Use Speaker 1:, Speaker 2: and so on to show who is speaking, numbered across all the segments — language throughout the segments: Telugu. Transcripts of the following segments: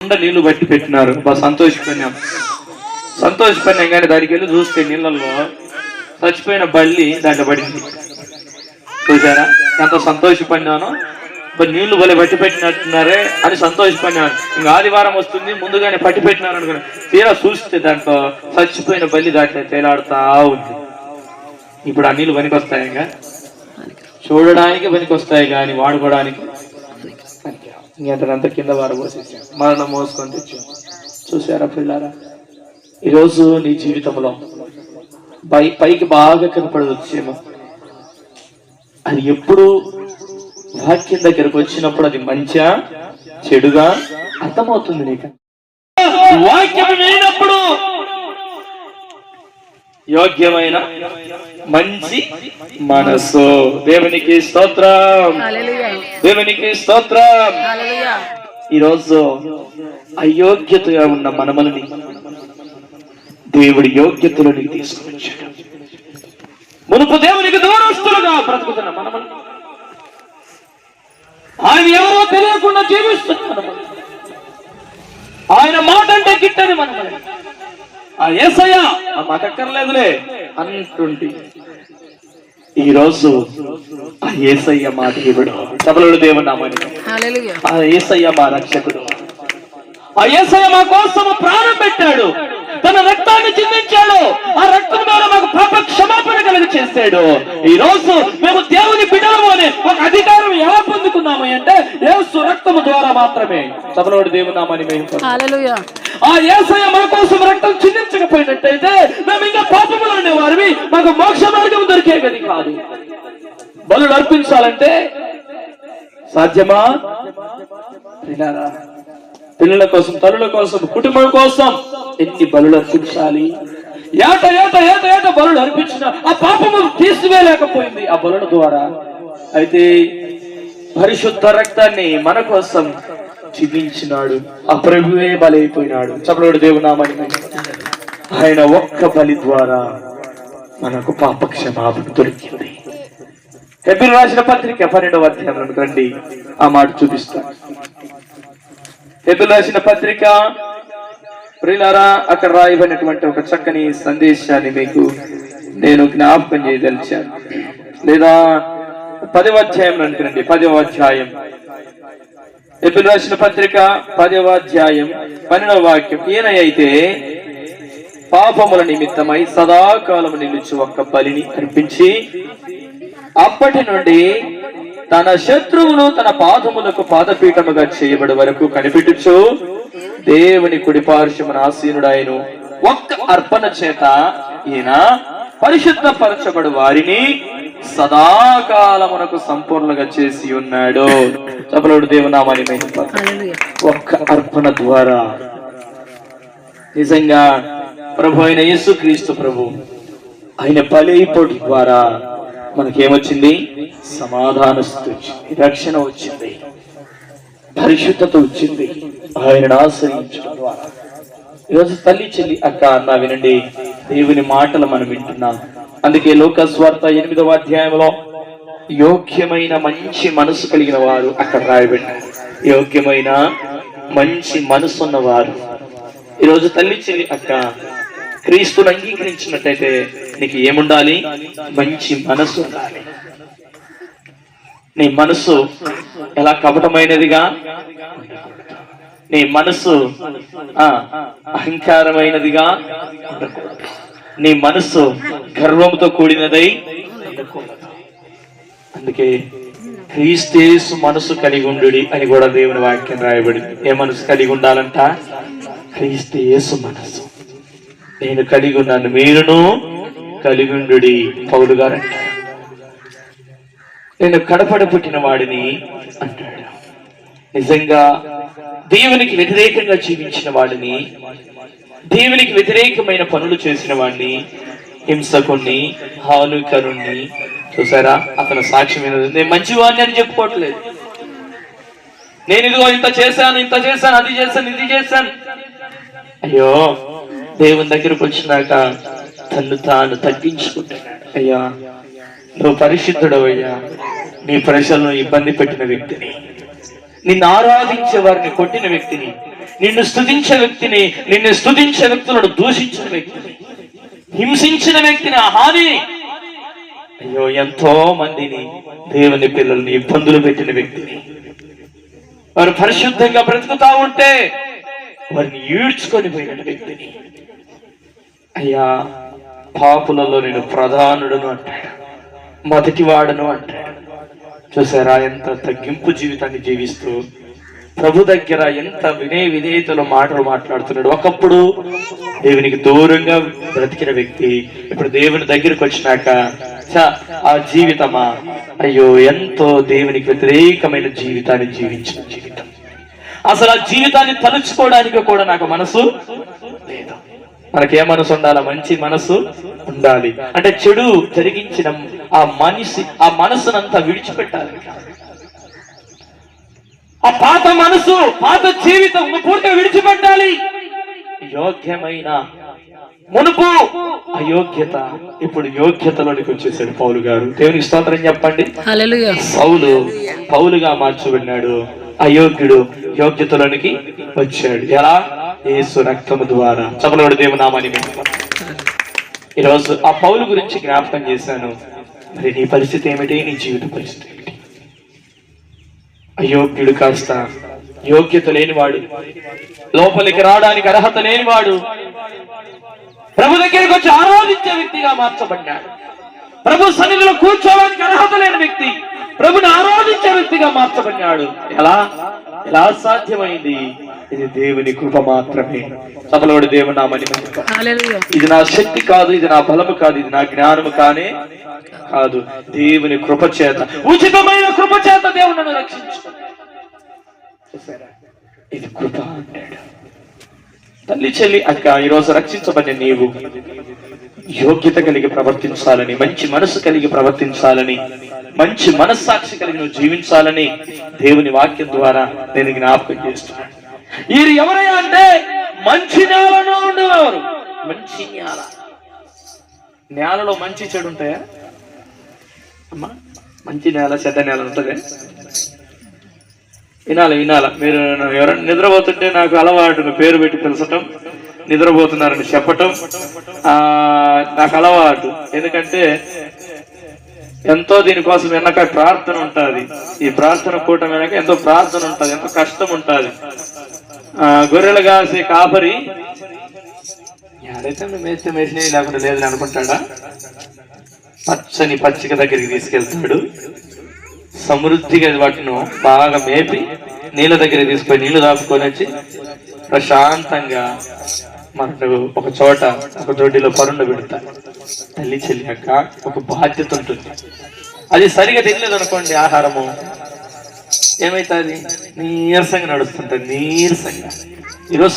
Speaker 1: నీళ్లు బట్టి పెట్టినారు. సంతోషపడినాం కానీ దానికి వెళ్ళి చూస్తే నీళ్ళల్లో చచ్చిపోయిన బల్లి దాంట్లో పడింది. చూసారా ఎంత సంతోషపడినాను. నీళ్లు బలి పట్టి పెట్టినట్టున్నారే అని సంతోషపడినాను. ఇంకా ఆదివారం వస్తుంది ముందుగానే పట్టి పెట్టినారు అనుకున్నాను. తీరా చూస్తే దాంట్లో చచ్చిపోయిన బల్లి దాంట్లో తేలాడుతా ఉంది. ఇప్పుడు ఆ నీళ్లు పనికొస్తాయి, ఇంకా చూడడానికి పనికొస్తాయి కానీ వాడుకోవడానికి ఇంకంత కింద వారబోసేసాం, మరణం మోసుకొని తెచ్చాం. చూసారా పిల్లారా, ఈరోజు నీ జీవితంలో పైకి బాగా కనపడవచ్చేమో, అది ఎప్పుడు వాక్యం దగ్గరకు వచ్చినప్పుడు అది మంచిగా చెడుగా అర్థమవుతుంది నీకు. వాక్యం లేనప్పుడు యోగ్యమైన మంచి మనసు. దేవునికి స్తోత్రం, దేవునికి స్తోత్రం. ఈరోజు అయోగ్యతగా ఉన్న మనమలని దేవుడి యోగ్యతలోనికి తీసుకొచ్చాడు. మునుపు దేవునికి దూరస్తులుగా బ్రతుకుతున్న మనమని ఆయన ఎవరో తెలియకుండా జీవిస్తున్నాడు. ఆయన మాట అంటే గిట్టని మనమని ఆ యేసయ్య ఆ మాట అక్కర్లేదులే అంటుంటే ఈరోజు ఆ యేసయ్య మాట ఇవ్వడు. సభలుడు దేవుని నామమున ఆ యేసయ్య మా రక్షకుడు. ఆ యేసయ్య మా కోసం ప్రాణం పెట్టాడు, తన రక్తాన్ని చిందించాడు. ఆ రక్తం ద్వారా మాకు పాప క్షమాపణ కలిగి చేశాడు. ఈ రోజు మేము దేవుని బిడ్డలము అనే ఒక అధికారం ఎలా పొందుకున్నాము అంటే యేసు రక్తము ద్వారా మాత్రమే. సభలోడు దేవుని నామాన్ని హల్లెలూయా. ఆ యేసయ్య మా కోసం రక్తం చిందించకపోయినట్టయితే మేము ఇంకా పాపములు అనేవారివి, మాకు మోక్ష మార్గం దొరికేది కాదు. బలులు అర్పించాలంటే సాధ్యమా? పిల్లల కోసం, తల్లుల కోసం, కుటుంబం కోసం ఎన్ని బలులు అర్పించాలి? ఏట ఏట ఏట ఏట బలులు అర్పించిన ఆ పాపము తీసివేయలేకపోయింది ఆ బలుల ద్వారా. అయితే పరిశుద్ధ రక్తాన్ని మన కోసం చిందించినాడు. ఆ ప్రభువే బలైపోయినాడు. చపలోడు దేవునామని ఆయన ఒక్క బలి ద్వారా మనకు పాప క్షమాపణ దొరికింది. హెబ్రీయులకు రాసిన పత్రిక 12వ అధ్యాయం రండి, ఆ మాట చూపిస్తాను. హెబ్రీయులకు రాసిన పత్రిక ప్రియులారా, అక్కడ రాయబడినటువంటి ఒక చక్కని సందేశాన్ని మీకు నేను జ్ఞాపకం చేయదలిచాను. లేదా 10వ అధ్యాయం అనుకునండి, 10వ అధ్యాయం హెబ్రీయులకు రాసిన పత్రిక 10వ అధ్యాయం 12వ వాక్యం. ఈయన అయితే పాపముల నిమిత్తమై సదాకాలము నిలిచి ఒక్క బలిని అర్పించి అప్పటి నుండి తన శత్రువును తన పాదములకు పాదపీఠముగా చేయబడి వరకు కనిపెట్టుచు దేవుని కుడి పార్శ్వమున ఆసీనుడాయను ఒక్క అర్పణ చేత ఈయన పరిశుద్ధపరచబడు వారిని సదాకాలమునకు సంపూర్ణంగా చేసి ఉన్నాడు. చపలోడు దేవునామాని ఒక్క అర్పణ ద్వారా నిజంగా ప్రభు అయిన యేసుక్రీస్తు ప్రభు ఆయన బలైపోటు ద్వారా మనకేమొచ్చింది? సమాధాన స్థితి వచ్చింది, రక్షణ వచ్చింది, పరిశుద్ధత వచ్చింది ఆయనను ఆశ్రయించడం ద్వారా. ఈరోజు తల్లి, చెల్లి, అక్క, అన్న వినండి, దేవుని మాటలు మనం వింటున్నాం. అందుకే లోకా సువార్త 8వ అధ్యాయంలో యోగ్యమైన మంచి మనసు కలిగిన వారు అక్కడ రాయబడ్డారు. యోగ్యమైన మంచి మనసు ఉన్నవారు. ఈరోజు తల్లి, చెల్లి, అక్క, క్రీస్తుని అంగీకరించినట్టయితే నీకు ఏముండాలి? మంచి మనసు ఉండాలి. నీ మనసు ఎలా కపటమైనదిగా, నీ మనసు అహంకారమైనదిగా, నీ మనసు గర్వంతో కూడినదై. అందుకే క్రీస్తు మనసు కలిగి ఉండుడి అని కూడా దేవుని వాక్యం రాయబడింది. ఏ మనసు కలిగి ఉండాలంట? క్రీస్తు మనసు. నేను కలిగి ఉన్నాను, మీరును కలిగి ఉండుడి పౌలు గారు అంటారు. నేను కడపడ పుట్టిన వాడిని అంటాడు. నిజంగా దేవునికి వ్యతిరేకంగా జీవించిన వాడిని, దేవునికి వ్యతిరేకమైన పనులు చేసిన వాడిని, హింసకుణ్ణి, హానుకరుణ్ణి చూసారా, అతను సాక్ష్యం నేను మంచివాడిని అని చెప్పుకోవట్లేదు. నేను ఇదిగో ఇంత చేశాను, ఇంత చేశాను, అది చేశాను, ఇది చేశాను. అయ్యో, దేవుని దగ్గరకు వచ్చినాక తను తాను తగ్గించుకుంటున్నాడు. అయ్యా, నువ్వు పరిశుద్ధుడవయ్యా, నీ ప్రజలను ఇబ్బంది పెట్టిన వ్యక్తిని, నిన్ను ఆరాధించే వారిని కొట్టిన వ్యక్తిని, నిన్ను స్తుతించే వ్యక్తిని, నిన్ను స్తుతించే వ్యక్తులను దూషించిన వ్యక్తిని, హింసించిన వ్యక్తిని, హాని అయ్యో ఎంతో మందిని దేవుని పిల్లల్ని ఇబ్బందులు పెట్టిన వ్యక్తిని, వారు పరిశుద్ధంగా బ్రతుకుతా ఉంటే వారిని ఈడ్చుకొని పోయిన వ్యక్తిని, అయ్యా పాపులలో నేను ప్రధానుడును అంటాడు, మొదటివాడను అంటాడు. చూసారా ఎంత తగ్గింపు జీవితాన్ని జీవిస్తూ ప్రభు దగ్గర ఎంత విధేయతలో మాటలు మాట్లాడుతున్నాడు. ఒకప్పుడు దేవునికి దూరంగా బ్రతికిన వ్యక్తి ఇప్పుడు దేవుని దగ్గరికి వచ్చినాక ఆ జీవితమా అయ్యో ఎంతో దేవునికి వ్యతిరేకమైన జీవితాన్ని జీవించిన జీవితం. అసలు ఆ జీవితాన్ని తలుచుకోవడానికి కూడా నాకు మనసు లేదు. మనకే మనసు ఉండాలి? మంచి మనసు ఉండాలి. అంటే చెడు జరిగించిన ఆ మనసునంతా విడిచిపెట్టాలి. ఆ పాత మనసు, పాత జీవితం పూర్తిగా విడిచిపెట్టాలి. యోగ్యమైన మునుపు అయోగ్యత, ఇప్పుడు యోగ్యతలోనికి వచ్చేసాడు పౌలు గారు. దేవునికి స్తోత్రం చెప్పండి. పౌలుగా మార్చబడినాడు, అయోగ్యుడు యోగ్యతలోనికి వచ్చాడు. ఎలా? యేసు రక్తము ద్వారా. చపలవాడు దేవునామాని. ఈరోజు ఆ పౌలు గురించి జ్ఞాపకం చేశాను. మరి నీ పరిస్థితి ఏమిటి? నీ జీవిత పరిస్థితి ఏమిటి? అయోగ్యుడు కాస్త యోగ్యత లేనివాడు, లోపలికి రావడానికి అర్హత లేనివాడు ప్రభు దగ్గరికి వచ్చి ఆరాధించే వ్యక్తిగా మార్చబడ్డాడు. ప్రభు సన్నిధిలో కూర్చోవడానికి అర్హత లేని వ్యక్తి ప్రభుని ఆరాధించే వ్యక్తిగా మార్చబడ్డాడు. ఎలా సాధ్యమైంది? ఇది దేవుని కృప మాత్రమే. సభలోడి దేవుని నామని. ఇది నా శక్తి కాదు, ఇది నా బలము కాదు, ఇది నా జ్ఞానము కానే కాదు, దేవుని కృప చేత, ఉచితమైన కృప చేత దేవుడు నన్ను రక్షించు. ఇది కృప అంటాడు. తల్లి చెల్లి అక్క, ఈరోజు రక్షించబడిన నీవు యోగ్యత కలిగి ప్రవర్తించాలని, మంచి మనసు కలిగి ప్రవర్తించాలని, మంచి మనస్సాక్షి కలిగి నువ్వు జీవించాలని దేవుని వాక్యం ద్వారా నేను జ్ఞాపకం చేస్తున్నాను. వీరు ఎవరయ్యా అంటే మంచి నేలలో ఉండేవారు. మంచి నేలలో మంచి చెడు ఉంటాయా అమ్మా? మంచి నేల చెడ్డ నేల ఉంటుంది. వినాలి. మీరు ఎవరైనా నిద్రపోతుంటే నాకు అలవాటు పేరు పెట్టి పిలచటం, నిద్రపోతున్నారని చెప్పటం నాకు అలవాటు. ఎందుకంటే ఎంతో దీనికోసం వెనక ప్రార్థన ఉంటుంది. ఈ ప్రార్థన కూటం వెనక ఎంతో ప్రార్థన ఉంటుంది, ఎంతో కష్టం ఉంటుంది. గొర్రెలు కాసే కాపరి ఎవరైతే మేస్తే మేసినవి లేకుండా లేదని అనుకుంటాడా? పచ్చని పచ్చిక దగ్గరికి తీసుకెళ్తాడు, సమృద్ధిగా వాటిని బాగా మేపి నీళ్ళ దగ్గర తీసుకొని నీళ్లు దాపుకొని వచ్చి ప్రశాంతంగా మనకు ఒక చోట ఒక దొడ్డిలో పరుండ పెడతారు. తల్లి చెల్లియాక ఒక బాధ్యత ఉంటుంది. అది సరిగా తినలేదు అనుకోండి, ఆహారము ఏమైతుంది? నీరసంగా నడుస్తుంటుంది. నీరసంగా. ఈరోజు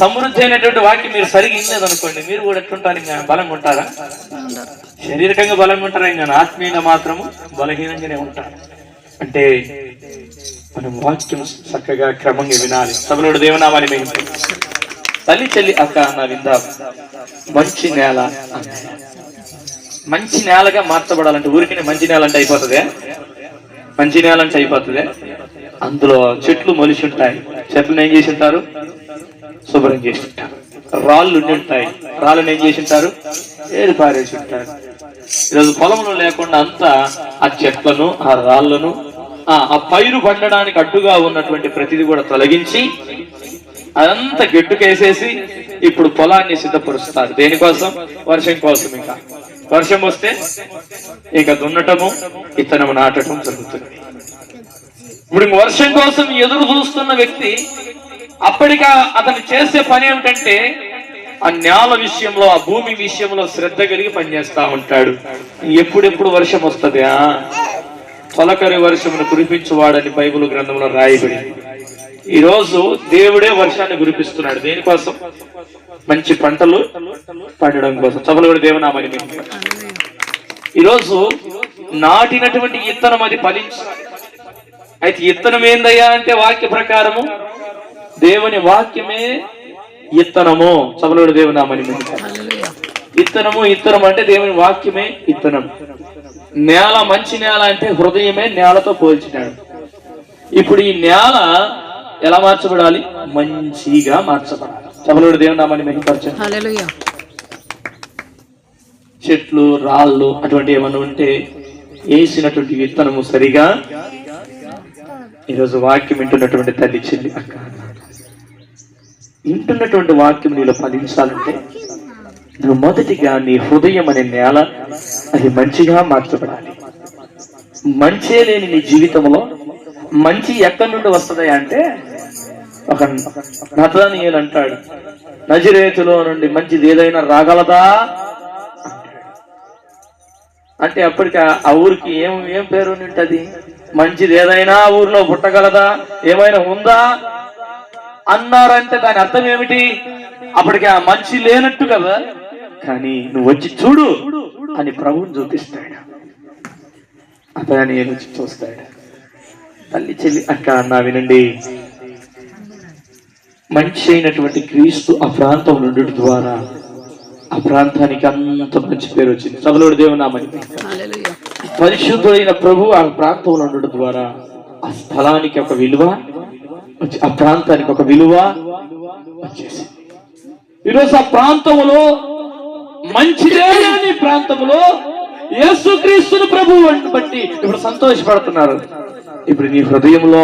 Speaker 1: సమృద్ధి అయినటువంటి వాక్యం మీరు సరిగా ఇనలేదు అనుకోండి, మీరు కూడా ఎట్లుంటారు? ఇంకా బలంగా ఉంటారా? శారీరకంగా బలంగా ఉంటారా? ఇంకా ఆత్మీయంగా మాత్రము బలహీనంగానే ఉంటారు. అంటే మనం వాక్యం చక్కగా క్రమంగా వినాలి. సభలోడు దేవనామాని మేము. తల్లి చెల్లి అక్క అన్న విందా, మంచి నేల. మంచి నేలగా మార్చబడాలంటే ఊరికి మంచి నేల అంటే అయిపోతుందే? మంచి నేల అంటే అయిపోతుందే? అందులో చెట్లు మొలిచి ఉంటాయి. చెట్లను ఏం చేసి ఉంటారు? శుభ్రం చేసి ఉంటారు. రాళ్ళు ఉండి ఉంటాయి. రాళ్ళను ఏం చేసి ఉంటారు? ఏది పారేసి ఉంటారు. ఈరోజు పొలంలో లేకుండా అంతా ఆ చెట్లను, ఆ రాళ్లను, ఆ పైరు పండడానికి అడ్డుగా ఉన్నటువంటి ప్రతిదీ కూడా తొలగించి అదంతా గెట్టుకేసేసి ఇప్పుడు పొలాన్ని సిద్ధపరుస్తారు. దేనికోసం? వర్షం కోసం. ఇంకా వర్షం వస్తే ఇక దున్నటము, ఇత్తనము నాటడం జరుగుతుంది. ఇప్పుడు వర్షం కోసం ఎదురు చూస్తున్న వ్యక్తి అప్పటిగా అతను చేసే పని ఏమిటంటే ఆ నేల విషయంలో, ఆ భూమి విషయంలో శ్రద్ధ కలిగి పనిచేస్తా ఉంటాడు. ఎప్పుడెప్పుడు వర్షం వస్తుంది? తొలకరి వర్షమును కురిపించువాడని బైబిల్ గ్రంథంలో రాయబడింది. ఈరోజు దేవుడే వర్షాన్ని కురిపిస్తున్నాడు. దేనికోసం? మంచి పంటలు పండడం కోసం. చపలవాడు దేవనామని. ఈరోజు నాటినటువంటి ఇత్తనం అది ఫలించాలి. అయితే ఇత్తనం ఏందయ్యా అంటే వాక్య ప్రకారము దేవుని వాక్యమే ఇత్తనము. చపలవాడు దేవనామని. ఇత్తనం అంటే దేవుని వాక్యమే ఇత్తనం. నేల మంచి నేల అంటే హృదయమే నేలతో పోల్చినాడు. ఇప్పుడు ఈ నేల ఎలా మార్చబడాలి? మంచిగా మార్చబడాలి. చపలుడు దేవుని నామాన్ని మహిమపరచండి.
Speaker 2: హల్లెలూయా.
Speaker 1: చెట్లు రాళ్ళు అటువంటి ఏమన్నా ఉంటే వేసినటువంటి విత్తనము సరిగా, ఈరోజు వాక్యం వింటున్నటువంటి తల్లి చెల్లి అక్క, వింటున్నటువంటి వాక్యం నీలో ఫలించాలంటే నువ్వు మొదటిగా నీ హృదయం అనే నేల అది మంచిగా మార్చబడాలి. మంచే లేని నీ జీవితంలో మంచి ఎక్కడి నుండి వస్తుందా అంటే, ఒక నతనీయులు అంటాడు, నజరేతులో నుండి మంచిది ఏదైనా రాగలదా అంటే, అప్పటికి ఆ ఊరికి ఏం పేరు ఉంటది? మంచిది ఏదైనా ఊర్లో పుట్టగలదా, ఏమైనా ఉందా అన్నారంటే దాని అర్థం ఏమిటి? అప్పటికి ఆ మంచి లేనట్టు కదా. కానీ నువ్వు వచ్చి చూడు అని ప్రభువుని చూపిస్తాడు. అతని వచ్చి చూస్తాడు. తల్లి చెల్లి అక్క అన్నా వినండి, మంచి అయినటువంటి క్రీస్తు ఆ ప్రాంతం నుండి ద్వారా ఆ ప్రాంతానికి అంత మంచి పేరు వచ్చింది. సభలోడు దేవుని నామమున పరిశుద్ధుడైన ప్రభు ఆ ప్రాంతంలో ఉండడం ద్వారా ఆ స్థలానికి ఒక విలువ, ఆ ప్రాంతానికి ఒక విలువ వచ్చేసింది. ఈరోజు ఆ ప్రాంతంలో మంచిదే లేని ప్రాంతంలో యేసుక్రీస్తును ప్రభువుని బట్టి ఇప్పుడు సంతోషపడుతున్నారు. ఇప్పుడు నీ హృదయంలో,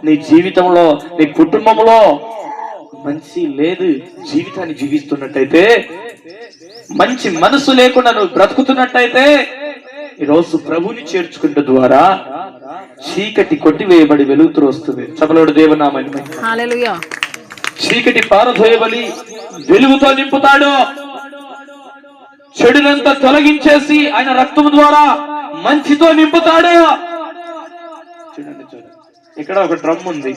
Speaker 1: నీ జీవితంలో, నీ కుటుంబంలో మంచి లేదు, జీవితాన్ని జీవిస్తున్నట్టయితే, మంచి మనసు లేకుండా నువ్వు బ్రతుకుతున్నట్టయితే, ఈరోజు ప్రభుని చేర్చుకుంటే ద్వారా చీకటి కొట్టివేయబడి వెలుగుతూ వస్తుంది. చపలోడు దేవుని నామమున హల్లెలూయా. చీకటి పారదోయబడి వెలుగుతో నింపుతాడు. చెడునంతా తొలగించేసి ఆయన రక్తం ద్వారా మంచితో నింపుతాడు. చూడండి, ఇక్కడ ఒక డ్రమ్ ఉంది.